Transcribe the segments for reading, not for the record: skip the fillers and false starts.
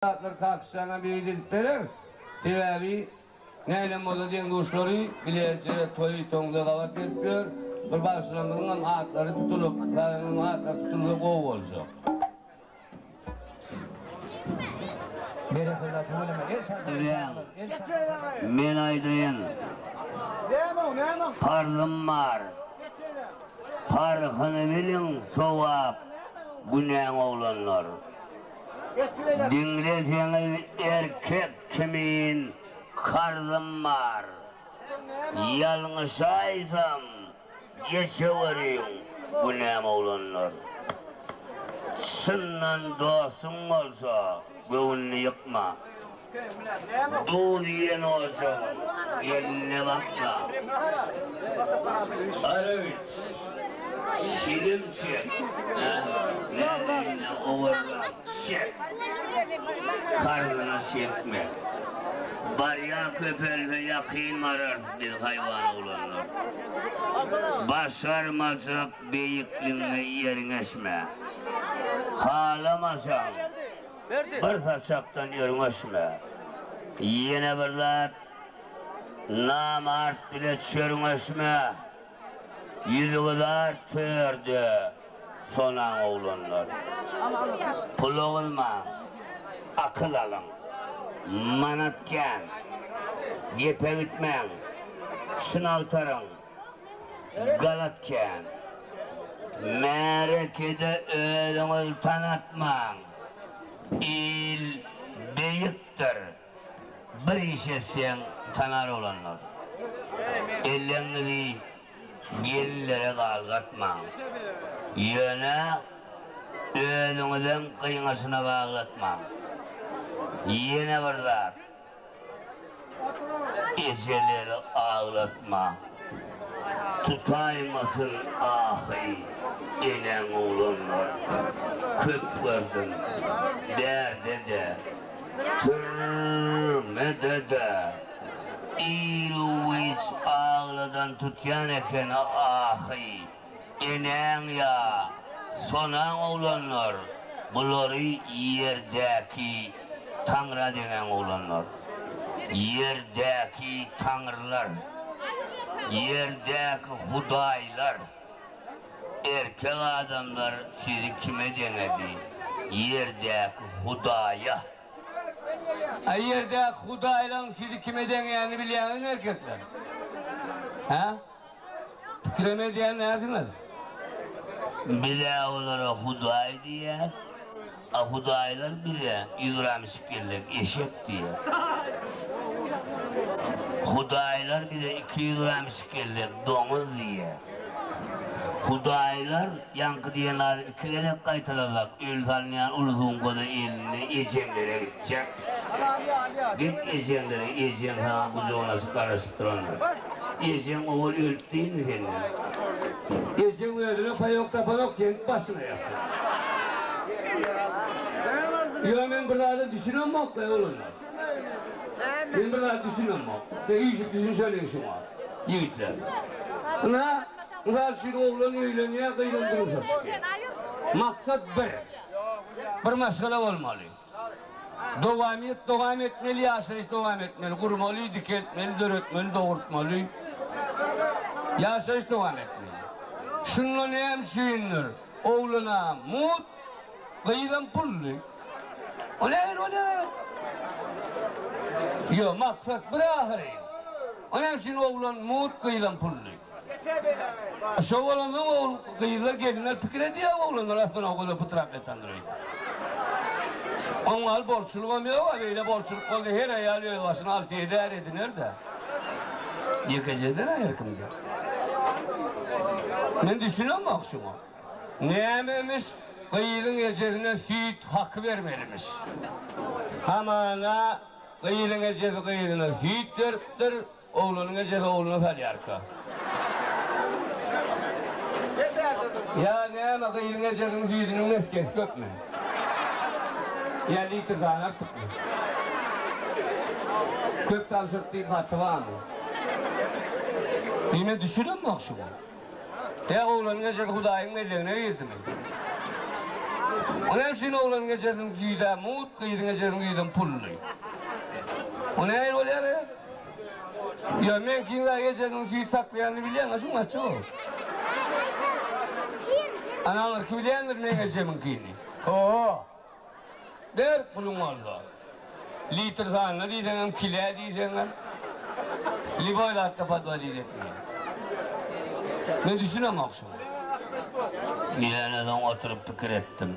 Atlar kalkışlarına beydirdikleri sebebi neyle moda diyen kuşları bilece toyu tonga kavat ettiler. Bir başlamının atları tutulup, kadının atları tutulup ov olacak. Men aydayın parlım var, parkını bilin sovap günen oğlanlar. Dinleseniz erkek kimin kardım var, yalnızaysam geçeverin günen oğlanlar. Sından dostun olsa göğünü yıkma, dur diyen olsa eline bakma. Arayüç, şirin çek, nerede oğurla çek, karnına çekme. Barya köpelde yakın arar biz hayvan olanlar. Başarmazsak beyikliğine yerleşme. Halamasan bir saçaktan yerleşme. Yine birler namart bile çörleşme. Yüzüler tüyürdü sonan oğlanlar. Pul olma, akıl alın. Manatken, yepe gitmen, sınavtarın, galatken, merekede ölümü tanıtman, il beyiktir, bir işe sen tanar olanlar. Ellerinizi gelilere kalgatman, yöne ölümüden kıymasına bağlatman. Yine birler, eceleri ağlatma, tutaymasın ahi, enen oğlanlar. Köp gördüm, derde de, türmede de, İluviç ağladan tutyan eken ahi, enen ya, sonan oğlanlar, bunları yerdeki Tanrı denen oğlanlar, yerdeki tanrılar, yerdeki hudaylar, erkek adamlar sizi kime denedi? Yerdeki hudaya. Yerdeki hudayla sizi kime deneyeni bileyen erkekler. Ha? Tükreme diyen ne yazılmadı? Bile olarak huday diye. Hudaylar bile yüzramış geldik eşek diye. Hudaylar bile 2 yüzramış geldik domuz diye. Hudaylar yankı diyenler 2 kere kaytırırlar. Öl tanıyan ulusun kodu elini ecemlere gidecek. Git ecemlere, ecem sana kucağına karıştırırlar. Ecem oğul öldü değil mi senin? Ecem öldüğüne payok tapanok kendi başına yaptı. Ya ben burada düşünüyorum bak be oğlum. Ben burada düşünüyorum bak. Sen iyi düşün şöyle işim var. Yiğitler. Buna şimdi oğlan eğleniyor, kıyılandırmışlar. Maksat bir. Bir mesele olmalı. Devam etmeli, yaşayış devam etmeli. Kurmalı, diketmeli, döretmeli, doğurtmalı. Yaşayış devam etmeli. Şununla neyem suyundur? Oğluna mut, kıyılan pullu. Olay. Yo, maksat bir ahire. Onun için oğlan mut kıyılan pullu. Şu oğlanın oğul kıyılar gelinler fikir ediyor oğlanlar aslında o kadar pıtrakla tanrıydı. Onlar borçluk olmuyor ama böyle borçluk oldu her ay alıyor başına 6-7 ay edinir de. Yıkıcıdır ayırkımda. Ben düşünüyorum bak şuna. Neymemiş kıyılın ecedine süt hakkı vermelimiş. Hamana kıyılın ecedi kıyılına süt veriptir, oğlunun ecedi oğluna falyarka. Ya neyme kıyılın ecedinin sütünün neskes köpme. Ya litrdan artık mı? Köp talşırttığı katı var mı? Yine düşünün bak şuna. Ya oğlanın ecedi Hudayın ellerine girdi mi? Onun için oğlan geçerdim güyden mut, kıydın geçerdim güyden pullu. O ne ayır oluyor ya? Ya ben kimler geçerdim güyü taklayanı biliyen nasıl maçı o? Analar ki biliyendir ne geçerdim güyünü. Oo. Der pulun orada. Litre sana diyeceğim, kile diyeceğim. Liboyla hatta padva diyeceğim. Ne düşünemem akşam? Yeniden oturup tıkır ettim.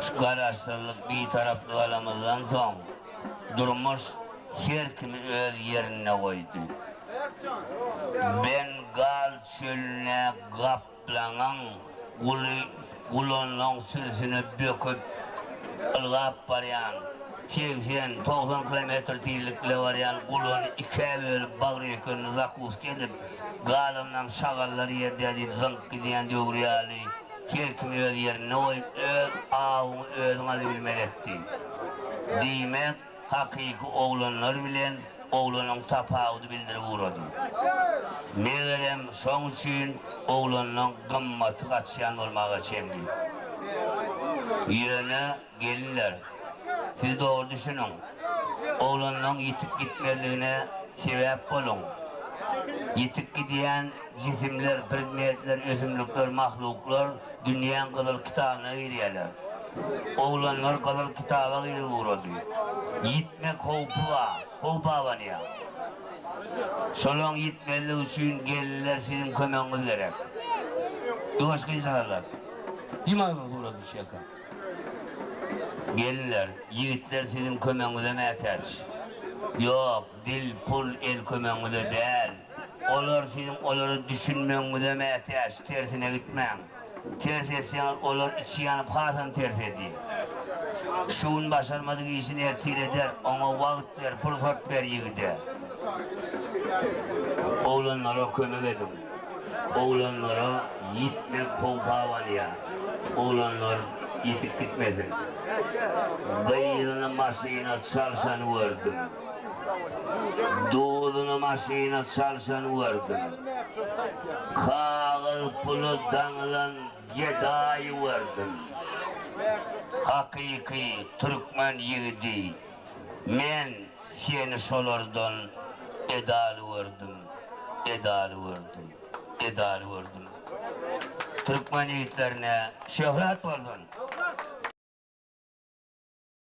Şu kararlılık bir taraflı alamazdan son durmuş her kimi öz yerine koydu. Ben gal çölüne kaplanan kulonun sürsünü böküp ılgap barayan 80-90 kilometre tiylikle varayan kulonu ikiye bölüp bağırıyken zakus gelip galımdan şagalları yerde zınk gidiyen dögrüyali her kimi öz yerine koyup öz ağını özüne bilmeletti. Demek hakiki oğlanlar bilen oğlanın tapağını bildirip uğradı. Meğerem son için oğlanın gımmatı kaçıyan olmağa çemdi. Yine gelinler, siz doğru düşünün. Oğlanın yitip gitmeliğine sebep olun. Yitip gidiyen cisimler, predmetler, özümlükler, mahluklar dünyanın kadar kitabına giriyorlar. Oğlanlar kadar kitaba girip uğradı. Yitme kopu var ya. Solon yitmeli için gelirler sizin kömeğiniz gerek. Başka insanlar. İmanla uğradı şaka. Gelirler, yiğitler sizin kömeğinize mehterç. Yok, dil, pul, el kömeğinize değil. Onlar sizin onları düşünmenize mehterç, tersine gitmem. Ters etseniz onlar içi yanıp hasam ters ediyor. Şuun başarmadığı işini ertir eder, ona vakit ver, fırsat ver yiğide. Oğlanlara kömek edin. Oğlanlara yitme kolpavan ya. Oğlanlar yitip gitmesin. Gıydını maşina çalsanı verdim. Doğduğunu maşina çalsanı verdim. Kağıl pulu dağılan gedayı verdim. Hakiki Türkmen yiğidi. Men seni solardan edalı verdim. Edalı verdim. Türkmen yiğitlerine şöhret olsun.